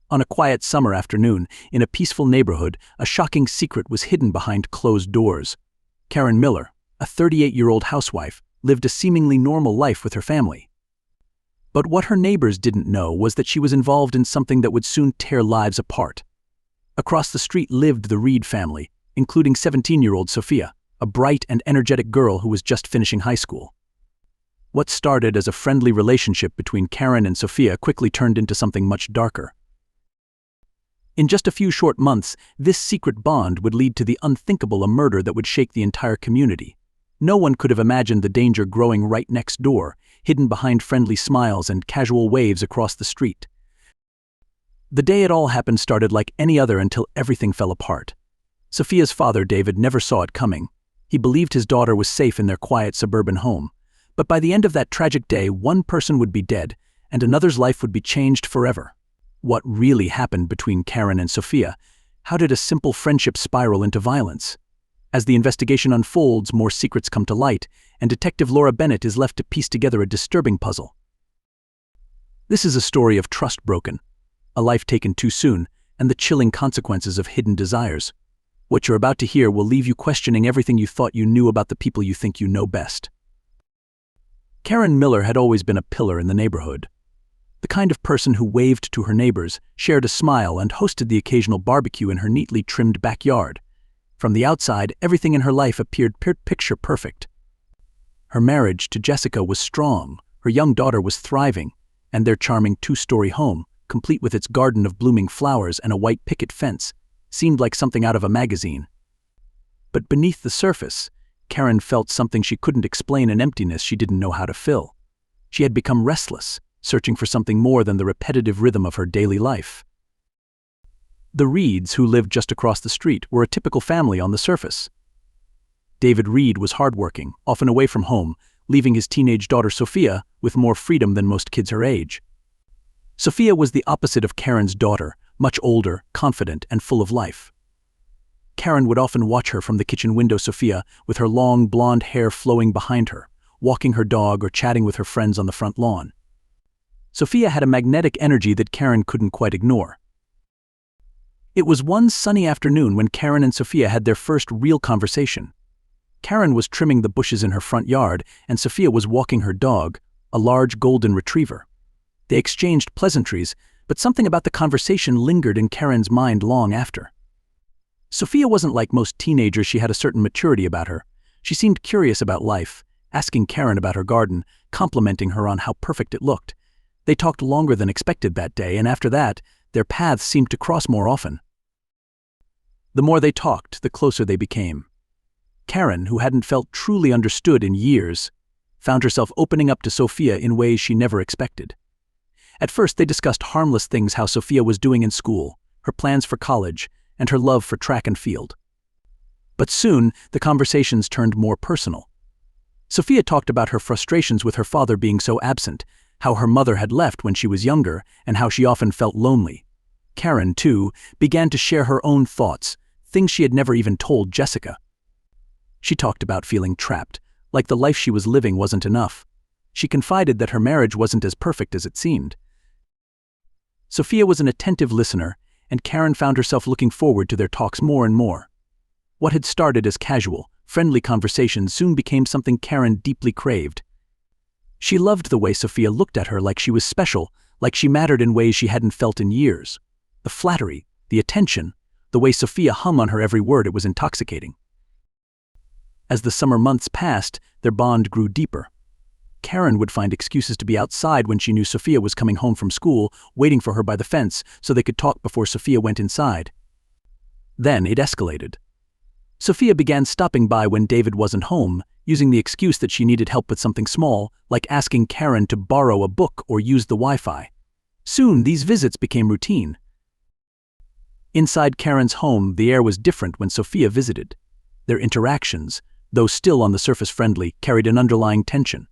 On a quiet summer afternoon, in a peaceful neighborhood, a shocking secret was hidden behind closed doors. Karen Miller, a 38-year-old housewife, lived a seemingly normal life with her family. But what her neighbors didn't know was that she was involved in something that would soon tear lives apart. Across the street lived the Reed family, including 17-year-old Sophia, a bright and energetic girl who was just finishing high school. What started as a friendly relationship between Karen and Sophia quickly turned into something much darker. In just a few short months, this secret bond would lead to the unthinkable, a murder that would shake the entire community. No one could have imagined the danger growing right next door, hidden behind friendly smiles and casual waves across the street. The day it all happened started like any other until everything fell apart. Sophia's father, David, never saw it coming. He believed his daughter was safe in their quiet suburban home. But by the end of that tragic day, one person would be dead, and another's life would be changed forever. What really happened between Karen and Sophia? How did a simple friendship spiral into violence? As the investigation unfolds, more secrets come to light, and Detective Laura Bennett is left to piece together a disturbing puzzle. This is a story of trust broken, a life taken too soon, and the chilling consequences of hidden desires. What you're about to hear will leave you questioning everything you thought you knew about the people you think you know best. Karen Miller had always been a pillar in the neighborhood. The kind of person who waved to her neighbors, shared a smile, and hosted the occasional barbecue in her neatly trimmed backyard. From the outside, everything in her life appeared picture perfect. Her marriage to Jessica was strong, her young daughter was thriving, and their charming two-story home, complete with its garden of blooming flowers and a white picket fence, seemed like something out of a magazine. But beneath the surface, Karen felt something she couldn't explain, an emptiness she didn't know how to fill. She had become restless, searching for something more than the repetitive rhythm of her daily life. The Reeds, who lived just across the street, were a typical family on the surface. David Reed was hardworking, often away from home, leaving his teenage daughter Sophia with more freedom than most kids her age. Sophia was the opposite of Karen's daughter, much older, confident, and full of life. Karen would often watch her from the kitchen window, Sophia, with her long blonde hair flowing behind her, walking her dog or chatting with her friends on the front lawn. Sophia had a magnetic energy that Karen couldn't quite ignore. It was one sunny afternoon when Karen and Sophia had their first real conversation. Karen was trimming the bushes in her front yard, and Sophia was walking her dog, a large golden retriever. They exchanged pleasantries, but something about the conversation lingered in Karen's mind long after. Sophia wasn't like most teenagers. She had a certain maturity about her. She seemed curious about life, asking Karen about her garden, complimenting her on how perfect it looked. They talked longer than expected that day, and after that, their paths seemed to cross more often. The more they talked, the closer they became. Karen, who hadn't felt truly understood in years, found herself opening up to Sophia in ways she never expected. At first, they discussed harmless things: how Sophia was doing in school, her plans for college, and her love for track and field. But soon, the conversations turned more personal. Sophia talked about her frustrations with her father being so absent, how her mother had left when she was younger, and how she often felt lonely. Karen, too, began to share her own thoughts, things she had never even told Jessica. She talked about feeling trapped, like the life she was living wasn't enough. She confided that her marriage wasn't as perfect as it seemed. Sophia was an attentive listener, and Karen found herself looking forward to their talks more and more. What had started as casual, friendly conversations soon became something Karen deeply craved. She loved the way Sophia looked at her, like she was special, like she mattered in ways she hadn't felt in years. The flattery, the attention, the way Sophia hung on her every word, it was intoxicating. As the summer months passed, their bond grew deeper. Karen would find excuses to be outside when she knew Sophia was coming home from school, waiting for her by the fence so they could talk before Sophia went inside. Then it escalated. Sophia began stopping by when David wasn't home, using the excuse that she needed help with something small, like asking Karen to borrow a book or use the Wi-Fi. Soon, these visits became routine. Inside Karen's home, the air was different when Sophia visited. Their interactions, though still on the surface friendly, carried an underlying tension.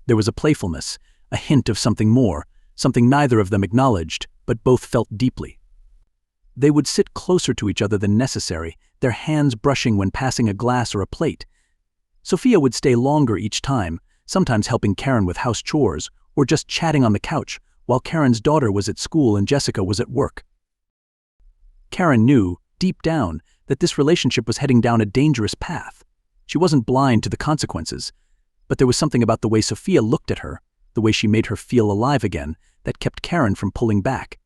There was a playfulness, a hint of something more, something neither of them acknowledged, but both felt deeply. They would sit closer to each other than necessary, their hands brushing when passing a glass or a plate. Sophia would stay longer each time, sometimes helping Karen with house chores, or just chatting on the couch, while Karen's daughter was at school and Jessica was at work. Karen knew, deep down, that this relationship was heading down a dangerous path. She wasn't blind to the consequences, but there was something about the way Sophia looked at her, the way she made her feel alive again, that kept Karen from pulling back.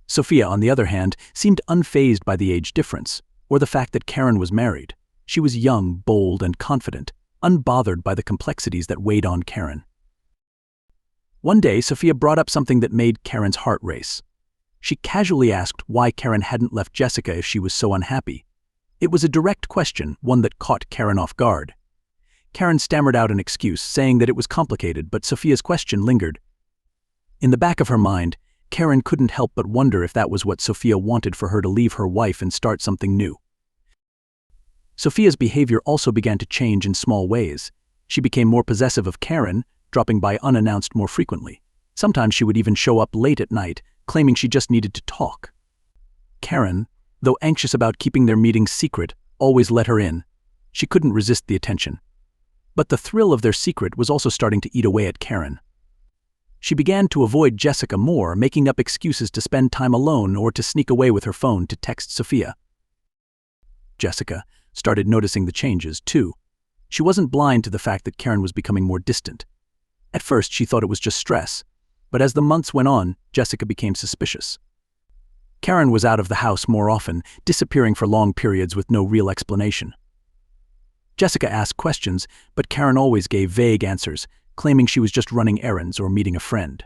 Sophia, on the other hand, seemed unfazed by the age difference, or the fact that Karen was married. She was young, bold, and confident, unbothered by the complexities that weighed on Karen. One day, Sophia brought up something that made Karen's heart race. She casually asked why Karen hadn't left Jessica if she was so unhappy. It was a direct question, one that caught Karen off guard. Karen stammered out an excuse, saying that it was complicated, but Sophia's question lingered. In the back of her mind, Karen couldn't help but wonder if that was what Sophia wanted for her to leave her wife and start something new. Sophia's behavior also began to change in small ways. She became more possessive of Karen, dropping by unannounced more frequently. Sometimes she would even show up late at night, claiming she just needed to talk. Karen, though anxious about keeping their meetings secret, always let her in. She couldn't resist the attention. But the thrill of their secret was also starting to eat away at Karen. She began to avoid Jessica more, making up excuses to spend time alone or to sneak away with her phone to text Sophia. Jessica started noticing the changes, too. She wasn't blind to the fact that Karen was becoming more distant. At first, she thought it was just stress, but as the months went on, Jessica became suspicious. Karen was out of the house more often, disappearing for long periods with no real explanation. Jessica asked questions, but Karen always gave vague answers, claiming she was just running errands or meeting a friend.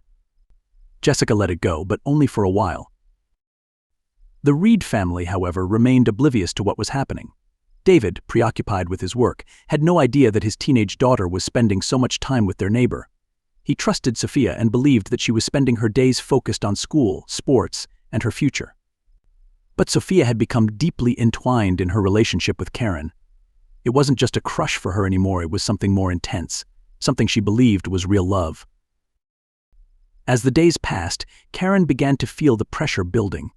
Jessica let it go, but only for a while. The Reed family, however, remained oblivious to what was happening. David, preoccupied with his work, had no idea that his teenage daughter was spending so much time with their neighbor. He trusted Sophia and believed that she was spending her days focused on school, sports, and her future. But Sophia had become deeply entwined in her relationship with Karen. It wasn't just a crush for her anymore, it was something more intense, something she believed was real love. As the days passed, Karen began to feel the pressure building.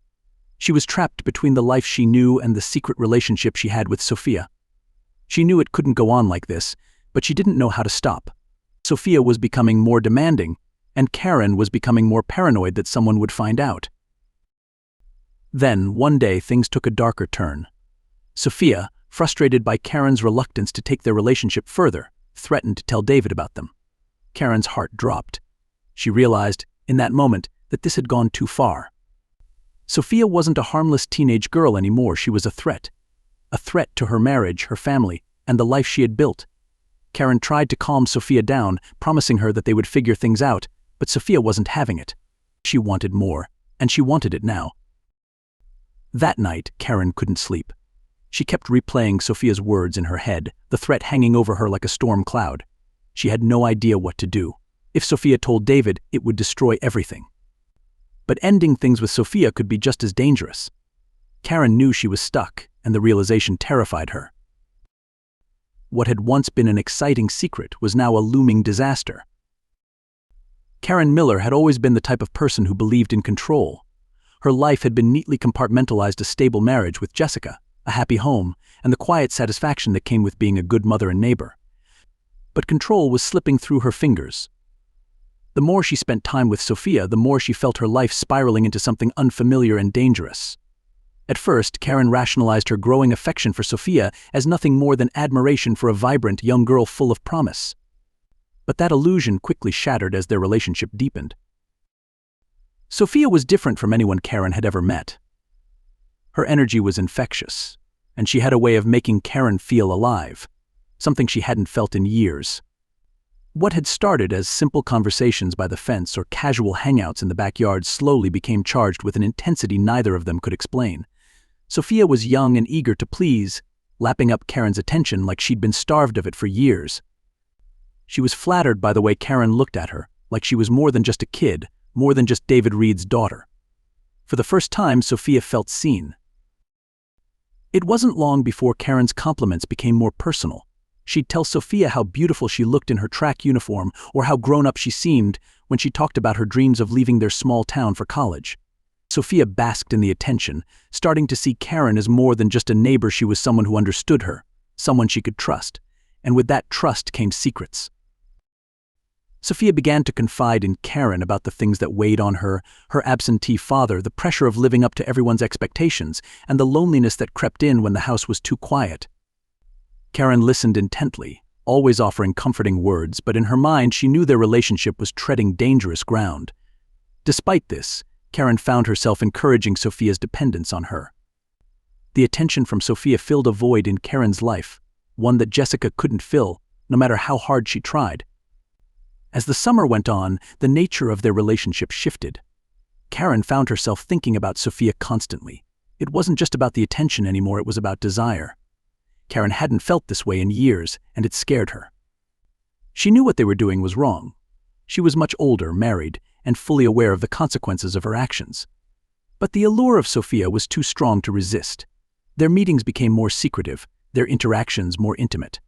She was trapped between the life she knew and the secret relationship she had with Sophia. She knew it couldn't go on like this, but she didn't know how to stop. Sophia was becoming more demanding, and Karen was becoming more paranoid that someone would find out. Then, one day, things took a darker turn. Sophia, frustrated by Karen's reluctance to take their relationship further, threatened to tell David about them. Karen's heart dropped. She realized, in that moment, that this had gone too far. Sophia wasn't a harmless teenage girl anymore, she was a threat to her marriage, her family, and the life she had built. Karen tried to calm Sophia down, promising her that they would figure things out, but Sophia wasn't having it. She wanted more, and she wanted it now. That night, Karen couldn't sleep. She kept replaying Sophia's words in her head, the threat hanging over her like a storm cloud. She had no idea what to do. If Sophia told David, it would destroy everything. But ending things with Sophia could be just as dangerous. Karen knew she was stuck, and the realization terrified her. What had once been an exciting secret was now a looming disaster. Karen Miller had always been the type of person who believed in control. Her life had been neatly compartmentalized: a stable marriage with Jessica, a happy home, and the quiet satisfaction that came with being a good mother and neighbor. But control was slipping through her fingers. The more she spent time with Sophia, the more she felt her life spiraling into something unfamiliar and dangerous. At first, Karen rationalized her growing affection for Sophia as nothing more than admiration for a vibrant young girl full of promise. But that illusion quickly shattered as their relationship deepened. Sophia was different from anyone Karen had ever met. Her energy was infectious, and she had a way of making Karen feel alive, something she hadn't felt in years. What had started as simple conversations by the fence or casual hangouts in the backyard slowly became charged with an intensity neither of them could explain. Sophia was young and eager to please, lapping up Karen's attention like she'd been starved of it for years. She was flattered by the way Karen looked at her, like she was more than just a kid, more than just David Reed's daughter. For the first time, Sophia felt seen. It wasn't long before Karen's compliments became more personal. She'd tell Sophia how beautiful she looked in her track uniform or how grown-up she seemed when she talked about her dreams of leaving their small town for college. Sophia basked in the attention, starting to see Karen as more than just a neighbor. She was someone who understood her, someone she could trust, and with that trust came secrets. Sophia began to confide in Karen about the things that weighed on her, her absentee father, the pressure of living up to everyone's expectations, and the loneliness that crept in when the house was too quiet. Karen listened intently, always offering comforting words, but in her mind she knew their relationship was treading dangerous ground. Despite this, Karen found herself encouraging Sophia's dependence on her. The attention from Sophia filled a void in Karen's life, one that Jessica couldn't fill, no matter how hard she tried. As the summer went on, the nature of their relationship shifted. Karen found herself thinking about Sophia constantly. It wasn't just about the attention anymore, it was about desire. Karen hadn't felt this way in years, and it scared her. She knew what they were doing was wrong. She was much older, married, and fully aware of the consequences of her actions. But the allure of Sophia was too strong to resist. Their meetings became more secretive, their interactions more intimate.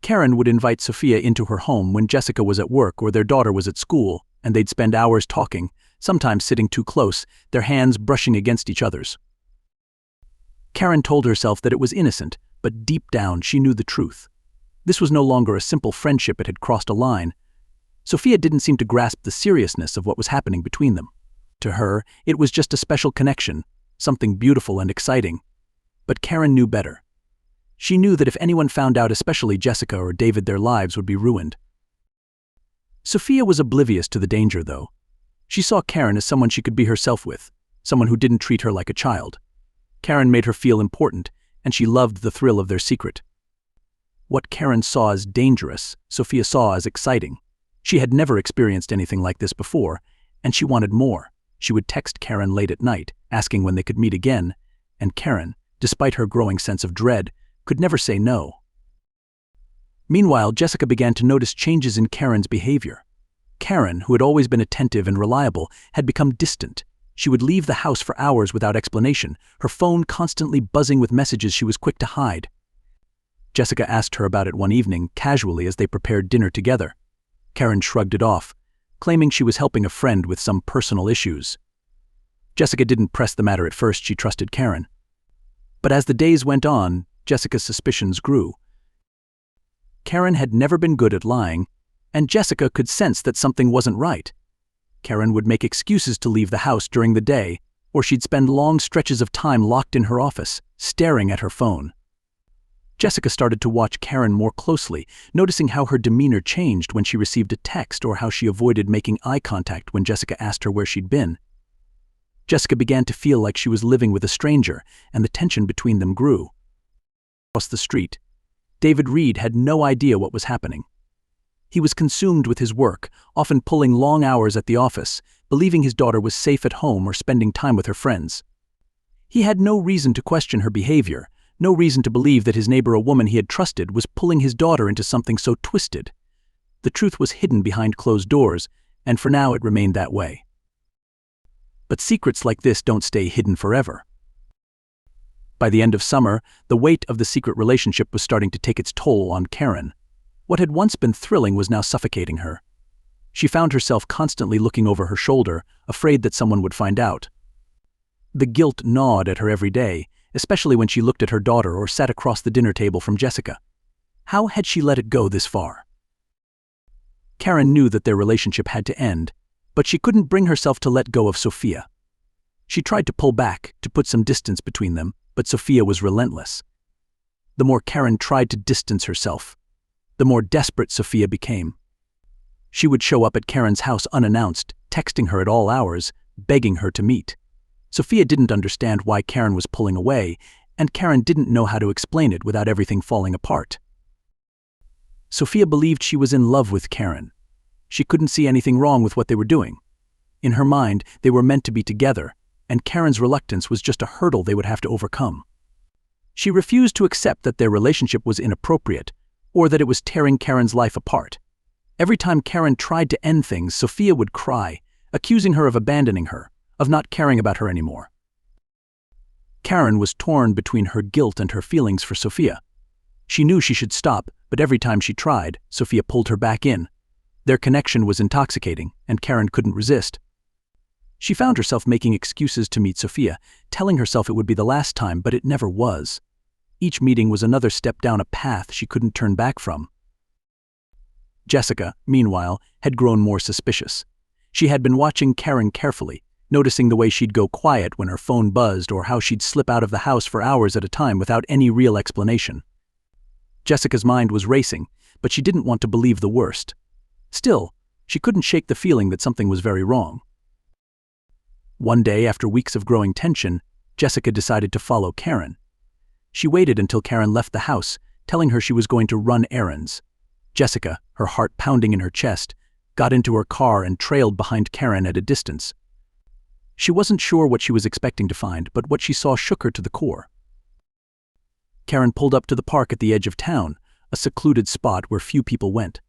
Karen would invite Sophia into her home when Jessica was at work or their daughter was at school, and they'd spend hours talking, sometimes sitting too close, their hands brushing against each other's. Karen told herself that it was innocent, but deep down she knew the truth. This was no longer a simple friendship, it had crossed a line. Sophia didn't seem to grasp the seriousness of what was happening between them. To her, it was just a special connection, something beautiful and exciting. But Karen knew better. She knew that if anyone found out, especially Jessica or David, their lives would be ruined. Sophia was oblivious to the danger, though. She saw Karen as someone she could be herself with, someone who didn't treat her like a child. Karen made her feel important, and she loved the thrill of their secret. What Karen saw as dangerous, Sophia saw as exciting. She had never experienced anything like this before, and she wanted more. She would text Karen late at night, asking when they could meet again, and Karen, despite her growing sense of dread, could never say no. Meanwhile, Jessica began to notice changes in Karen's behavior. Karen, who had always been attentive and reliable, had become distant. She would leave the house for hours without explanation, her phone constantly buzzing with messages she was quick to hide. Jessica asked her about it one evening, casually, as they prepared dinner together. Karen shrugged it off, claiming she was helping a friend with some personal issues. Jessica didn't press the matter at first, she trusted Karen. But as the days went on, Jessica's suspicions grew. Karen had never been good at lying, and Jessica could sense that something wasn't right. Karen would make excuses to leave the house during the day, or she'd spend long stretches of time locked in her office, staring at her phone. Jessica started to watch Karen more closely, noticing how her demeanor changed when she received a text or how she avoided making eye contact when Jessica asked her where she'd been. Jessica began to feel like she was living with a stranger, and the tension between them grew. Across the street, David Reed had no idea what was happening. He was consumed with his work, often pulling long hours at the office, believing his daughter was safe at home or spending time with her friends. He had no reason to question her behavior, no reason to believe that his neighbor, a woman he had trusted, was pulling his daughter into something so twisted. The truth was hidden behind closed doors, and for now it remained that way. But secrets like this don't stay hidden forever. By the end of summer, the weight of the secret relationship was starting to take its toll on Karen. What had once been thrilling was now suffocating her. She found herself constantly looking over her shoulder, afraid that someone would find out. The guilt gnawed at her every day, especially when she looked at her daughter or sat across the dinner table from Jessica. How had she let it go this far? Karen knew that their relationship had to end, but she couldn't bring herself to let go of Sophia. She tried to pull back, to put some distance between them, but Sophia was relentless. The more Karen tried to distance herself, the more desperate Sophia became. She would show up at Karen's house unannounced, texting her at all hours, begging her to meet. Sophia didn't understand why Karen was pulling away, and Karen didn't know how to explain it without everything falling apart. Sophia believed she was in love with Karen. She couldn't see anything wrong with what they were doing. In her mind, they were meant to be together, and Karen's reluctance was just a hurdle they would have to overcome. She refused to accept that their relationship was inappropriate, or that it was tearing Karen's life apart. Every time Karen tried to end things, Sophia would cry, accusing her of abandoning her, of not caring about her anymore. Karen was torn between her guilt and her feelings for Sophia. She knew she should stop, but every time she tried, Sophia pulled her back in. Their connection was intoxicating, and Karen couldn't resist. She found herself making excuses to meet Sophia, telling herself it would be the last time, but it never was. Each meeting was another step down a path she couldn't turn back from. Jessica, meanwhile, had grown more suspicious. She had been watching Karen carefully, noticing the way she'd go quiet when her phone buzzed or how she'd slip out of the house for hours at a time without any real explanation. Jessica's mind was racing, but she didn't want to believe the worst. Still, she couldn't shake the feeling that something was very wrong. One day, after weeks of growing tension, Jessica decided to follow Karen. She waited until Karen left the house, telling her she was going to run errands. Jessica, her heart pounding in her chest, got into her car and trailed behind Karen at a distance. She wasn't sure what she was expecting to find, but what she saw shook her to the core. Karen pulled up to the park at the edge of town, a secluded spot where few people went.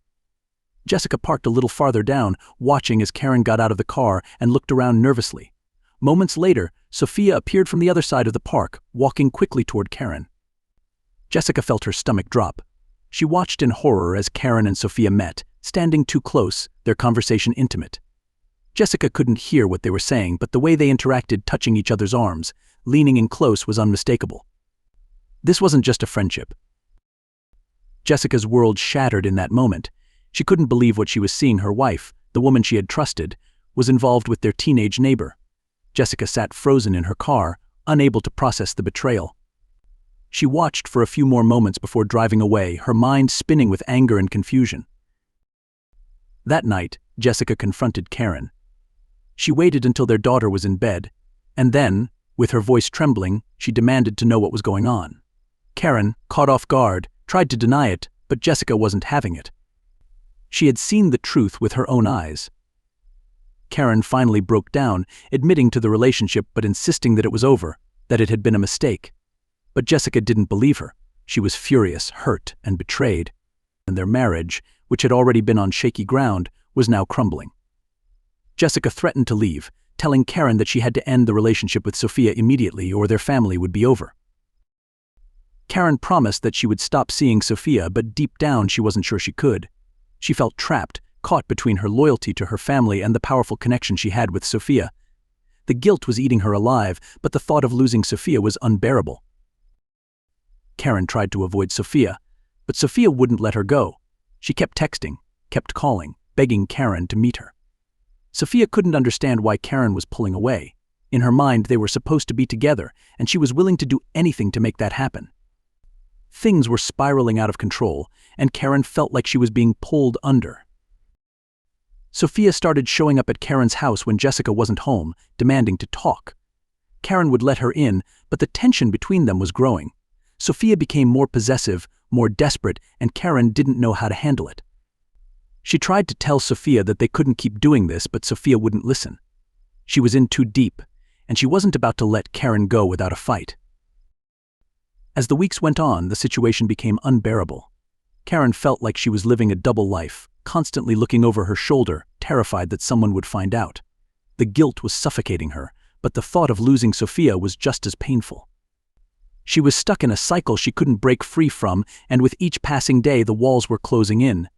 Jessica parked a little farther down, watching as Karen got out of the car and looked around nervously. Moments later, Sophia appeared from the other side of the park, walking quickly toward Karen. Jessica felt her stomach drop. She watched in horror as Karen and Sophia met, standing too close, their conversation intimate. Jessica couldn't hear what they were saying, but the way they interacted, touching each other's arms, leaning in close, was unmistakable. This wasn't just a friendship. Jessica's world shattered in that moment. She couldn't believe what she was seeing. Her wife, the woman she had trusted, was involved with their teenage neighbor. Jessica sat frozen in her car, unable to process the betrayal. She watched for a few more moments before driving away, her mind spinning with anger and confusion. That night, Jessica confronted Karen. She waited until their daughter was in bed, and then, with her voice trembling, she demanded to know what was going on. Karen, caught off guard, tried to deny it, but Jessica wasn't having it. She had seen the truth with her own eyes. Karen finally broke down, admitting to the relationship but insisting that it was over, that it had been a mistake. But Jessica didn't believe her. She was furious, hurt, and betrayed. And their marriage, which had already been on shaky ground, was now crumbling. Jessica threatened to leave, telling Karen that she had to end the relationship with Sophia immediately or their family would be over. Karen promised that she would stop seeing Sophia, but deep down she wasn't sure she could. She felt trapped, caught between her loyalty to her family and the powerful connection she had with Sophia. The guilt was eating her alive, but the thought of losing Sophia was unbearable. Karen tried to avoid Sophia, but Sophia wouldn't let her go. She kept texting, kept calling, begging Karen to meet her. Sophia couldn't understand why Karen was pulling away. In her mind, they were supposed to be together, and she was willing to do anything to make that happen. Things were spiraling out of control, and Karen felt like she was being pulled under. Sophia started showing up at Karen's house when Jessica wasn't home, demanding to talk. Karen would let her in, but the tension between them was growing. Sophia became more possessive, more desperate, and Karen didn't know how to handle it. She tried to tell Sophia that they couldn't keep doing this, but Sophia wouldn't listen. She was in too deep, and she wasn't about to let Karen go without a fight. As the weeks went on, the situation became unbearable. Karen felt like she was living a double life, constantly looking over her shoulder, terrified that someone would find out. The guilt was suffocating her, but the thought of losing Sophia was just as painful. She was stuck in a cycle she couldn't break free from, and with each passing day the walls were closing in.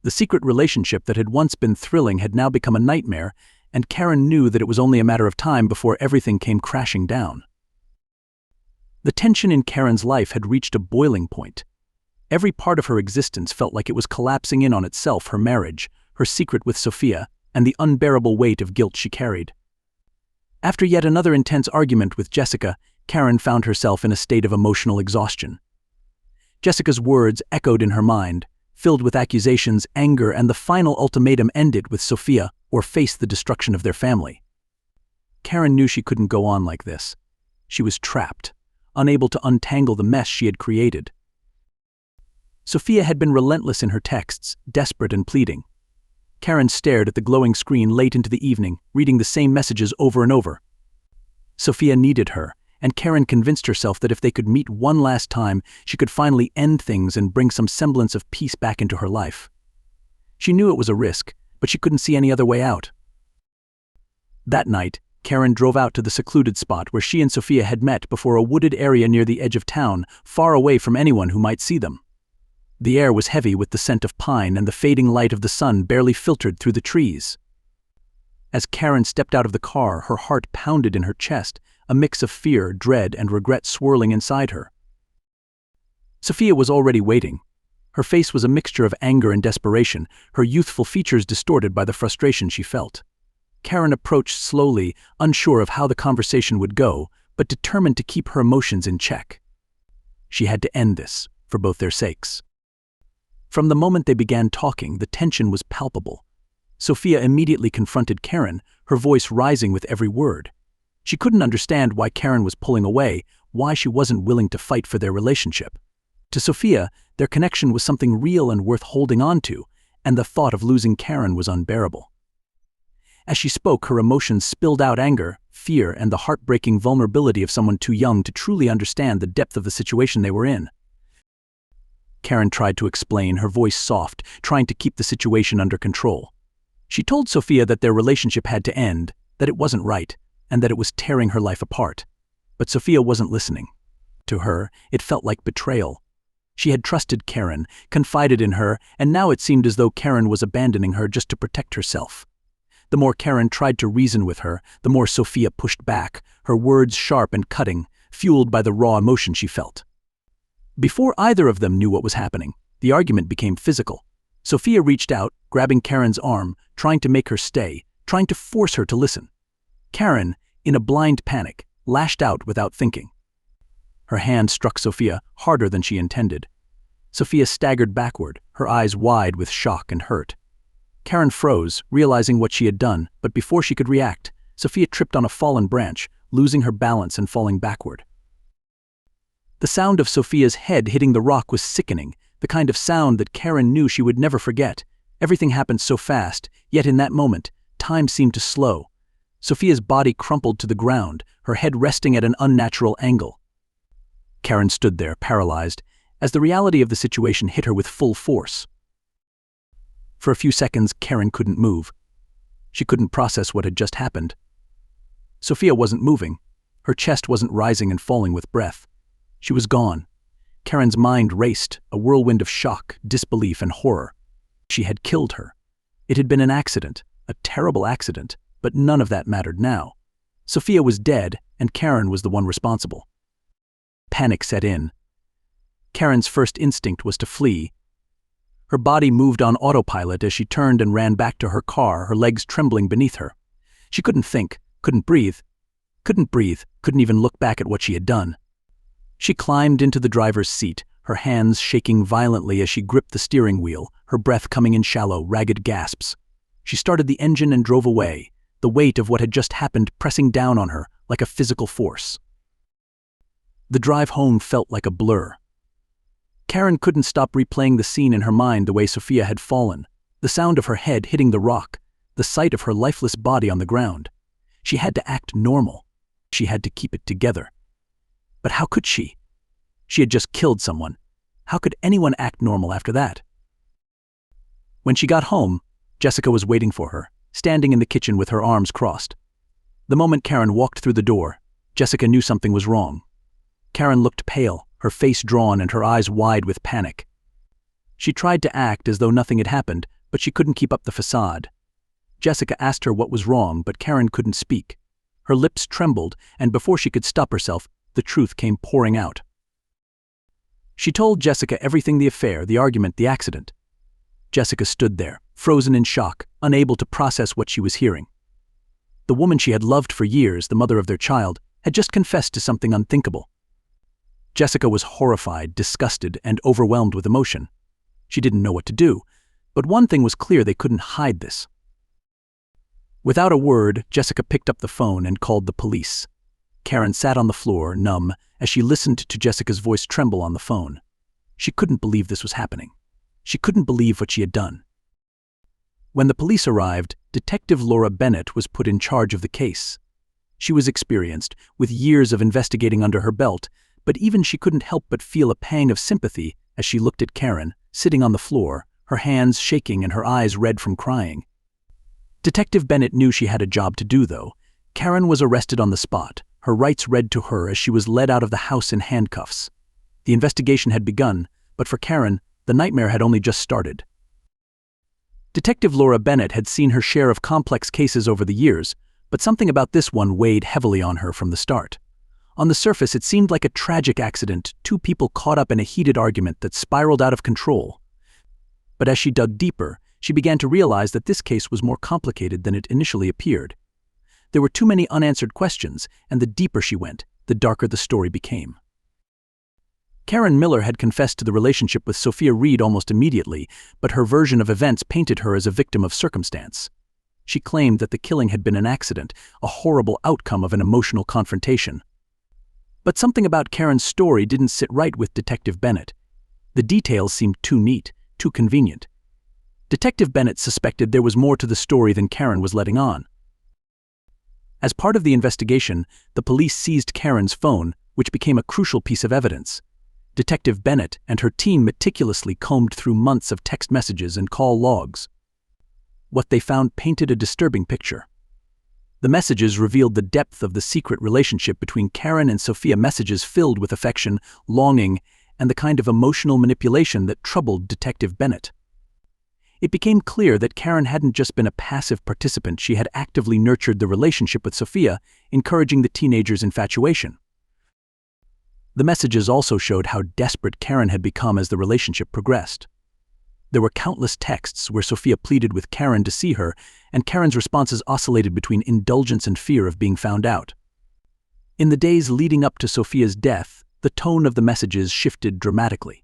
The secret relationship that had once been thrilling had now become a nightmare, and Karen knew that it was only a matter of time before everything came crashing down. The tension in Karen's life had reached a boiling point. Every part of her existence felt like it was collapsing in on itself: her marriage, her secret with Sophia, and the unbearable weight of guilt she carried. After yet another intense argument with Jessica, Karen found herself in a state of emotional exhaustion. Jessica's words echoed in her mind, filled with accusations, anger, and the final ultimatum: end it with Sophia or face the destruction of their family. Karen knew she couldn't go on like this. She was trapped, unable to untangle the mess she had created. Sophia had been relentless in her texts, desperate and pleading. Karen stared at the glowing screen late into the evening, reading the same messages over and over. Sophia needed her, and Karen convinced herself that if they could meet one last time, she could finally end things and bring some semblance of peace back into her life. She knew it was a risk, but she couldn't see any other way out. That night, Karen drove out to the secluded spot where she and Sophia had met before a wooded area near the edge of town, far away from anyone who might see them. The air was heavy with the scent of pine, and the fading light of the sun barely filtered through the trees. As Karen stepped out of the car, her heart pounded in her chest, a mix of fear, dread, and regret swirling inside her. Sophia was already waiting. Her face was a mixture of anger and desperation, her youthful features distorted by the frustration she felt. Karen approached slowly, unsure of how the conversation would go, but determined to keep her emotions in check. She had to end this, for both their sakes. From the moment they began talking, the tension was palpable. Sophia immediately confronted Karen, her voice rising with every word. She couldn't understand why Karen was pulling away, why she wasn't willing to fight for their relationship. To Sophia, their connection was something real and worth holding on to, and the thought of losing Karen was unbearable. As she spoke, her emotions spilled out anger, fear, and the heartbreaking vulnerability of someone too young to truly understand the depth of the situation they were in. Karen tried to explain, her voice soft, trying to keep the situation under control. She told Sophia that their relationship had to end, that it wasn't right, and that it was tearing her life apart. But Sophia wasn't listening. To her, it felt like betrayal. She had trusted Karen, confided in her, and now it seemed as though Karen was abandoning her just to protect herself. The more Karen tried to reason with her, the more Sophia pushed back, her words sharp and cutting, fueled by the raw emotion she felt. Before either of them knew what was happening, the argument became physical. Sophia reached out, grabbing Karen's arm, trying to make her stay, trying to force her to listen. Karen, in a blind panic, lashed out without thinking. Her hand struck Sophia harder than she intended. Sophia staggered backward, her eyes wide with shock and hurt. Karen froze, realizing what she had done, but before she could react, Sophia tripped on a fallen branch, losing her balance and falling backward. The sound of Sophia's head hitting the rock was sickening, the kind of sound that Karen knew she would never forget. Everything happened so fast, yet in that moment, time seemed to slow. Sophia's body crumpled to the ground, her head resting at an unnatural angle. Karen stood there, paralyzed, as the reality of the situation hit her with full force. For a few seconds, Karen couldn't move. She couldn't process what had just happened. Sophia wasn't moving. Her chest wasn't rising and falling with breath. She was gone. Karen's mind raced, a whirlwind of shock, disbelief, and horror. She had killed her. It had been an accident, a terrible accident, but none of that mattered now. Sophia was dead, and Karen was the one responsible. Panic set in. Karen's first instinct was to flee. Her body moved on autopilot as she turned and ran back to her car, her legs trembling beneath her. She couldn't think, couldn't breathe, couldn't even look back at what she had done. She climbed into the driver's seat, her hands shaking violently as she gripped the steering wheel, her breath coming in shallow, ragged gasps. She started the engine and drove away, the weight of what had just happened pressing down on her like a physical force. The drive home felt like a blur. Karen couldn't stop replaying the scene in her mind the way Sophia had fallen, the sound of her head hitting the rock, the sight of her lifeless body on the ground. She had to act normal. She had to keep it together. But how could she? She had just killed someone. How could anyone act normal after that? When she got home, Jessica was waiting for her, standing in the kitchen with her arms crossed. The moment Karen walked through the door, Jessica knew something was wrong. Karen looked pale, her face drawn and her eyes wide with panic. She tried to act as though nothing had happened, but she couldn't keep up the facade. Jessica asked her what was wrong, but Karen couldn't speak. Her lips trembled, and before she could stop herself, the truth came pouring out. She told Jessica everything: the affair, the argument, the accident. Jessica stood there, frozen in shock, unable to process what she was hearing. The woman she had loved for years, the mother of their child, had just confessed to something unthinkable. Jessica was horrified, disgusted, and overwhelmed with emotion. She didn't know what to do, but one thing was clear: they couldn't hide this. Without a word, Jessica picked up the phone and called the police. Karen sat on the floor, numb, as she listened to Jessica's voice tremble on the phone. She couldn't believe this was happening. She couldn't believe what she had done. When the police arrived, Detective Laura Bennett was put in charge of the case. She was experienced, with years of investigating under her belt, but even she couldn't help but feel a pang of sympathy as she looked at Karen, sitting on the floor, her hands shaking and her eyes red from crying. Detective Bennett knew she had a job to do, though. Karen was arrested on the spot, her rights read to her as she was led out of the house in handcuffs. The investigation had begun, but for Karen, the nightmare had only just started. Detective Laura Bennett had seen her share of complex cases over the years, but something about this one weighed heavily on her from the start. On the surface, it seemed like a tragic accident, two people caught up in a heated argument that spiraled out of control. But as she dug deeper, she began to realize that this case was more complicated than it initially appeared. There were too many unanswered questions, and the deeper she went, the darker the story became. Karen Miller had confessed to the relationship with Sophia Reed almost immediately, but her version of events painted her as a victim of circumstance. She claimed that the killing had been an accident, a horrible outcome of an emotional confrontation. But something about Karen's story didn't sit right with Detective Bennett. The details seemed too neat, too convenient. Detective Bennett suspected there was more to the story than Karen was letting on. As part of the investigation, the police seized Karen's phone, which became a crucial piece of evidence. Detective Bennett and her team meticulously combed through months of text messages and call logs. What they found painted a disturbing picture. The messages revealed the depth of the secret relationship between Karen and Sophia, messages filled with affection, longing, and the kind of emotional manipulation that troubled Detective Bennett. It became clear that Karen hadn't just been a passive participant, she had actively nurtured the relationship with Sophia, encouraging the teenager's infatuation. The messages also showed how desperate Karen had become as the relationship progressed. There were countless texts where Sophia pleaded with Karen to see her, and Karen's responses oscillated between indulgence and fear of being found out. In the days leading up to Sophia's death, the tone of the messages shifted dramatically.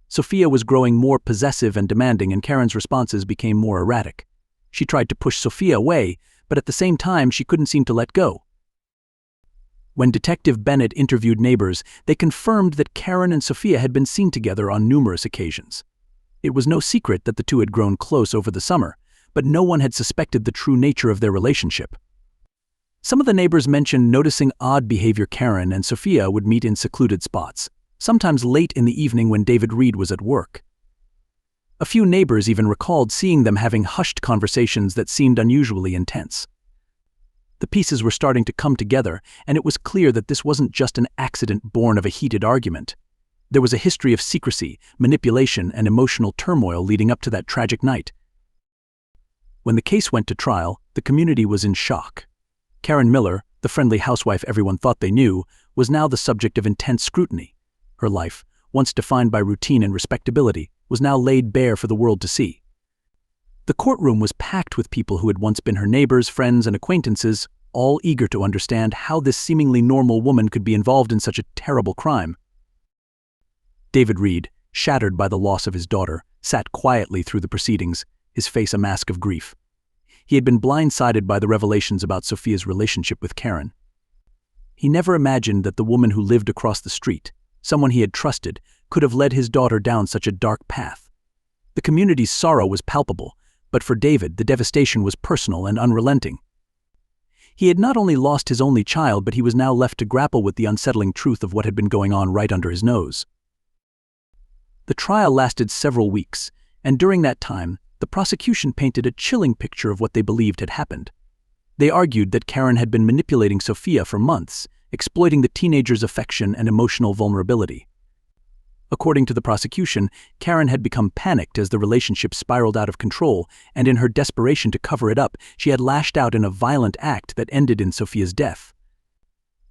Sophia was growing more possessive and demanding, and Karen's responses became more erratic. She tried to push Sophia away, but at the same time she couldn't seem to let go. When Detective Bennett interviewed neighbors, they confirmed that Karen and Sophia had been seen together on numerous occasions. It was no secret that the two had grown close over the summer, but no one had suspected the true nature of their relationship. Some of the neighbors mentioned noticing odd behavior. Karen and Sophia would meet in secluded spots, sometimes late in the evening when David Reed was at work. A few neighbors even recalled seeing them having hushed conversations that seemed unusually intense. The pieces were starting to come together, and it was clear that this wasn't just an accident born of a heated argument. There was a history of secrecy, manipulation, and emotional turmoil leading up to that tragic night. When the case went to trial, the community was in shock. Karen Miller, the friendly housewife everyone thought they knew, was now the subject of intense scrutiny. Her life, once defined by routine and respectability, was now laid bare for the world to see. The courtroom was packed with people who had once been her neighbors, friends, and acquaintances, all eager to understand how this seemingly normal woman could be involved in such a terrible crime. David Reed, shattered by the loss of his daughter, sat quietly through the proceedings, his face a mask of grief. He had been blindsided by the revelations about Sophia's relationship with Karen. He never imagined that the woman who lived across the street, someone he had trusted, could have led his daughter down such a dark path. The community's sorrow was palpable, but for David, the devastation was personal and unrelenting. He had not only lost his only child, but he was now left to grapple with the unsettling truth of what had been going on right under his nose. The trial lasted several weeks, and during that time, the prosecution painted a chilling picture of what they believed had happened. They argued that Karen had been manipulating Sophia for months, exploiting the teenager's affection and emotional vulnerability. According to the prosecution, Karen had become panicked as the relationship spiraled out of control, and in her desperation to cover it up, she had lashed out in a violent act that ended in Sophia's death.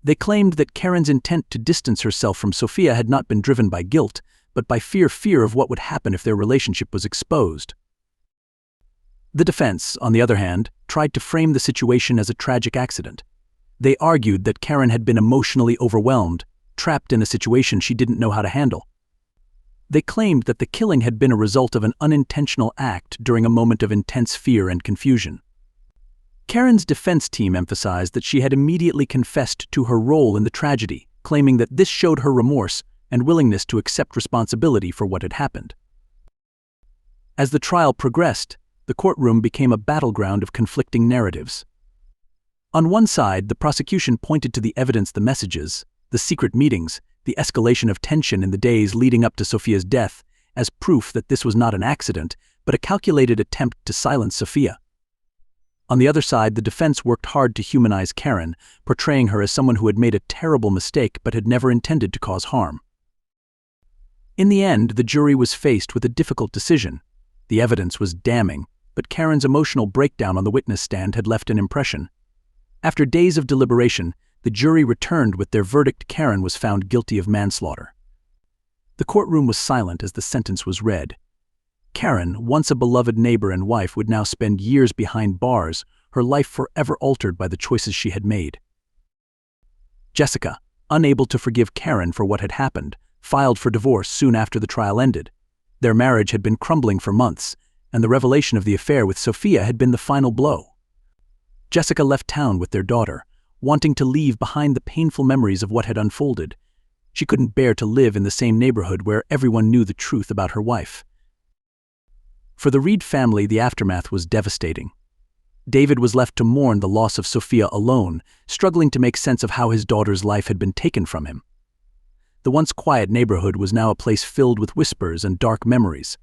They claimed that Karen's intent to distance herself from Sophia had not been driven by guilt, but by fear of what would happen if their relationship was exposed. The defense, on the other hand, tried to frame the situation as a tragic accident. They argued that Karen had been emotionally overwhelmed, trapped in a situation she didn't know how to handle. They claimed that the killing had been a result of an unintentional act during a moment of intense fear and confusion. Karen's defense team emphasized that she had immediately confessed to her role in the tragedy, claiming that this showed her remorse and willingness to accept responsibility for what had happened. As the trial progressed, the courtroom became a battleground of conflicting narratives. On one side, the prosecution pointed to the evidence, the messages, the secret meetings, the escalation of tension in the days leading up to Sophia's death, as proof that this was not an accident, but a calculated attempt to silence Sophia. On the other side, the defense worked hard to humanize Karen, portraying her as someone who had made a terrible mistake but had never intended to cause harm. In the end, the jury was faced with a difficult decision. The evidence was damning, but Karen's emotional breakdown on the witness stand had left an impression. After days of deliberation, The jury returned with their verdict. Karen was found guilty of manslaughter. The courtroom was silent as the sentence was read. Karen, once a beloved neighbor and wife, would now spend years behind bars, her life forever altered by the choices she had made. Jessica, unable to forgive Karen for what had happened, filed for divorce soon after the trial ended. Their marriage had been crumbling for months, and the revelation of the affair with Sophia had been the final blow. Jessica left town with their daughter, wanting to leave behind the painful memories of what had unfolded. She couldn't bear to live in the same neighborhood where everyone knew the truth about her wife. For the Reed family, the aftermath was devastating. David was left to mourn the loss of Sophia alone, struggling to make sense of how his daughter's life had been taken from him. The once quiet neighborhood was now a place filled with whispers and dark memories.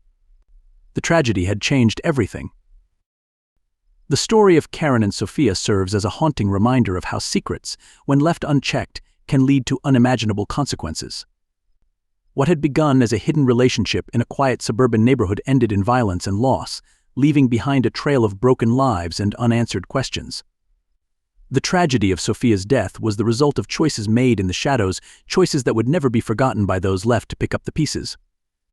The tragedy had changed everything. The story of Karen and Sophia serves as a haunting reminder of how secrets, when left unchecked, can lead to unimaginable consequences. What had begun as a hidden relationship in a quiet suburban neighborhood ended in violence and loss, leaving behind a trail of broken lives and unanswered questions. The tragedy of Sophia's death was the result of choices made in the shadows, choices that would never be forgotten by those left to pick up the pieces.